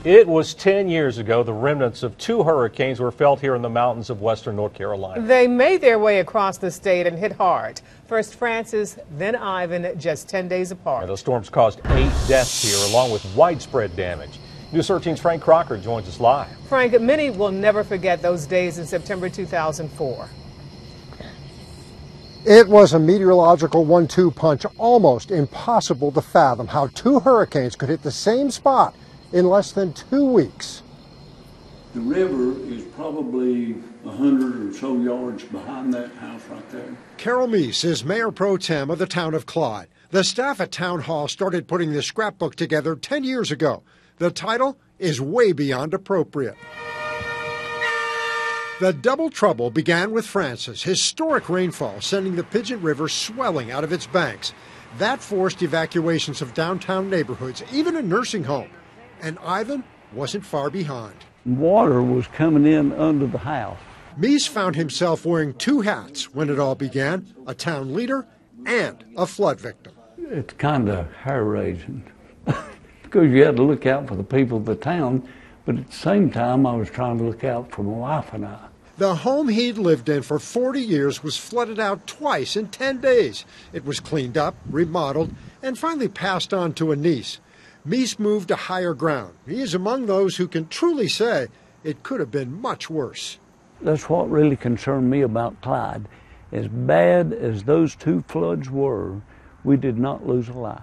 It was 10 years ago the remnants of two hurricanes were felt here in the mountains of western North Carolina. They made their way across the state and hit hard. First Francis, then Ivan, just 10 days apart. The storms caused 8 deaths here, along with widespread damage. News 13's Frank Crocker joins us live. Frank, many will never forget those days in September 2004. It was a meteorological 1-2 punch, almost impossible to fathom how two hurricanes could hit the same spot in less than 2 weeks. The river is probably 100 or so yards behind that house right there. Carroll Mease is Mayor Pro-Tem of the town of Clyde. The staff at Town Hall started putting this scrapbook together 10 years ago. The title is way beyond appropriate. The double trouble began with Francis, historic rainfall sending the Pigeon River swelling out of its banks. That forced evacuations of downtown neighborhoods, even a nursing home. And Ivan wasn't far behind. Water was coming in under the house. Mease found himself wearing two hats when it all began, a town leader and a flood victim. It's kind of hair-raising because you had to look out for the people of the town, but at the same time I was trying to look out for my wife and I. The home he'd lived in for 40 years was flooded out twice in 10 days. It was cleaned up, remodeled, and finally passed on to a niece. Mease moved to higher ground. He is among those who can truly say it could have been much worse. That's what really concerned me about Clyde. As bad as those two floods were, we did not lose a life.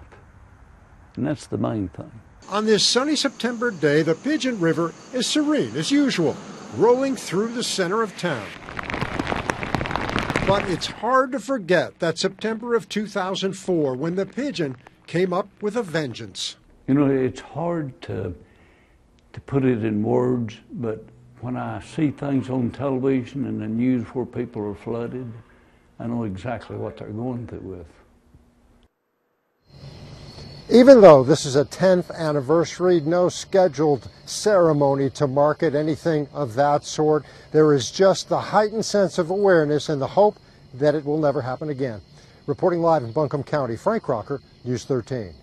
And that's the main thing. On this sunny September day, the Pigeon River is serene as usual, rolling through the center of town. But it's hard to forget that September of 2004 when the Pigeon came up with a vengeance. You know, it's hard to put it in words, but when I see things on television and the news where people are flooded, I know exactly what they're going through with. Even though this is a 10th anniversary, no scheduled ceremony to mark it, anything of that sort. There is just the heightened sense of awareness and the hope that it will never happen again. Reporting live in Buncombe County, Frank Crocker, News 13.